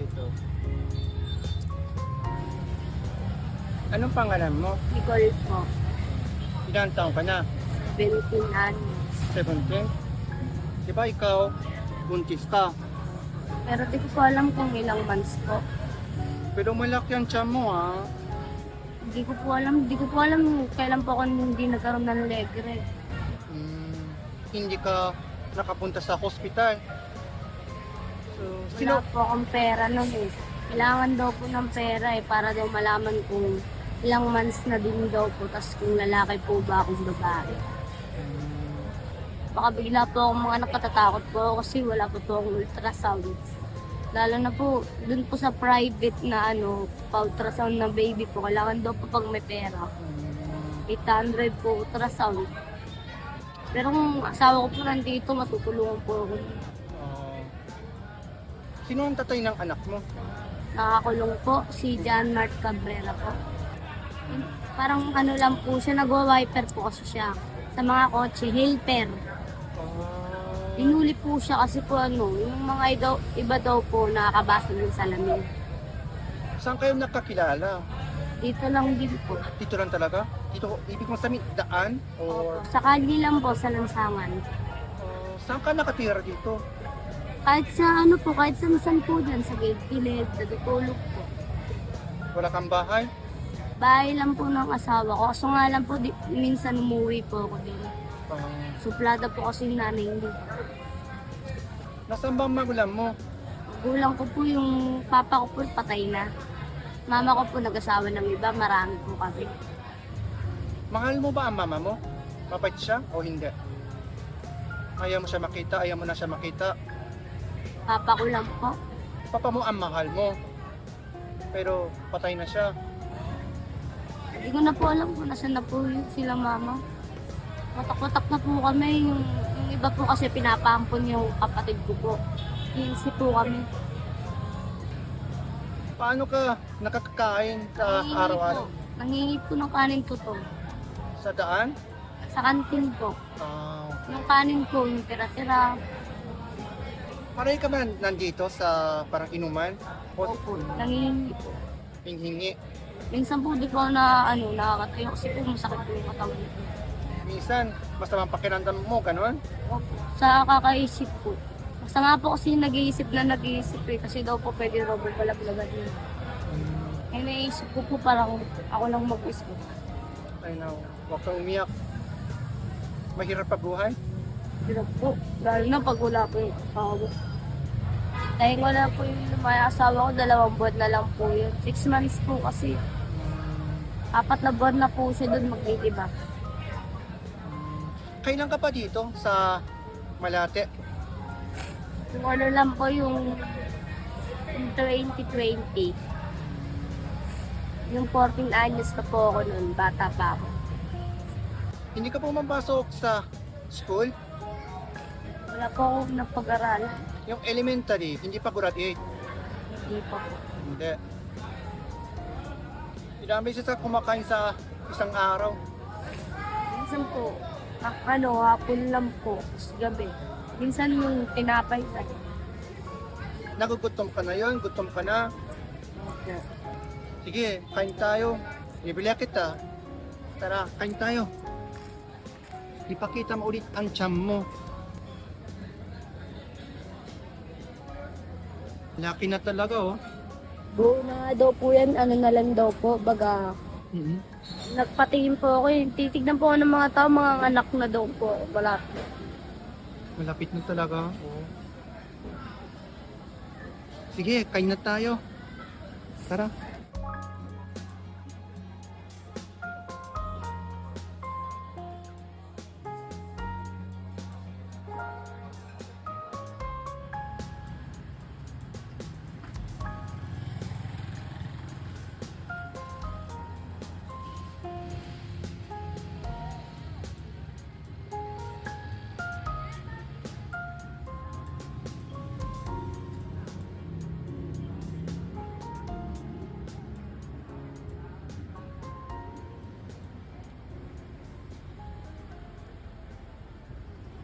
dito. Anong pangalan mo? Nicole po. Ilang taong ka na? 17 anos. 17? Diba ikaw, buntis ka? Pero di ko po alam kung ilang months po. Pero malaki ang tiyan mo ha. Hindi ko po alam kailan po ako hindi nagkaroon ng leg rest. Hindi ka nakapunta sa hospital. So, Wala po akong pera nun eh. Kailangan daw po ng pera eh para daw malaman kung ilang months na din daw po tas kung lalaki po ba akong babae. Baka bigla po akong mga nakatatakot po ako kasi wala po akong ultrasound. Lalo na po, dun po sa private na pa-ultrasound na baby po, kailangan daw po pag may pera. 800 po ultrasound. Pero kung asawa ko po nandito, matutulungan po ako. Sino ang tatay ng anak mo? Nakakulong po, si John Mart Cabrera po. Parang lang po siya, nagwa-wiper po kasi siya sa mga kotse, helper. Inuli po siya kasi po yung mga iba daw po nakakabasa ng salamin. Saan kayo nakakilala? Dito lang din po. Dito lang talaga? Dito, ibig mong sabihin, daan? Or Sa kali lang po, sa lansangan. saan ka nakatira dito? Kahit sa kahit sa misan po dyan, sa gilid, natutulog po. Wala kang bahay? Bahay lang po ng asawa ko. Kaso nga lang po, minsan umuwi po ako din. Suplada po kasi yung nanay niya. Nasaan ba ang magulang mo? Gulang ko po yung papa ko po patay na. Mama ko po nag-asawa ng iba, marami po kami. Mahal mo ba ang mama mo? Mabait siya o hindi? Ayaw mo siya makita, ayaw mo na siya makita. Papa ko lang po. Papa mo ang mahal mo. Pero patay na siya. Hindi ko na po alam kung nasan na po sila mama. Watak-watak na po kami. Yung iba po kasi pinapampon yung kapatid ko po. 15 po kami. Paano ka nakakakain sa araw-araw? Nangingi po ng kanin ko to. Sa daan? Sa kantin po. Okay. Yung kanin ko, yung tira-tira. Pareho ka ba nandito sa parang inuman? O Opo, nangingi po. hinghingi? Minsan po di ko na nakakatayo kasi po masakit po yung katawan ko. Minsan, masamang pakiramdam mo, ganun? Opo. Sa kakaisip po. Basta nga po kasi nag-iisip eh. Kasi daw po pwede raw po balaglagan yun. Eh naisip ko po parang ako lang mag-isip. I know. Huwag kang umiyak. Mahirap pa buhay? Hirap po. Lalo na pag wala po yung asawa. Dahil wala po yung lumaya asawa ko, 2 buwan na lang po yun. 6 months po kasi. 4 na buwan na po siya doon mag-iiba. Kailan ka pa dito sa Malate? Yung lang po yung 2020. Yung 14 anyos na po ako noon, bata pa ako. Hindi ka pumapasok sa school? Wala po akong napag-aralan. Yung elementary, hindi pa graduate? Hindi po. Hindi. Ilang beses ka kumakain sa isang araw? Minsan po, hapon lang po, tapos gabi. Minsan yung tinapay sa Nagugutom ka na yun? Gutom ka na? Sige, kain tayo. Bibili kita. Tara, kain tayo. Ipakita mo ulit ang tiyan mo. Laki na talaga oh. buo na nga daw po yan, na lang daw po, baga. Nagpatingin po ako titignan po ako ng mga tao, mga anak na daw po, wala po. Malapit na talaga. Oh. Sige, kain na tayo. Tara.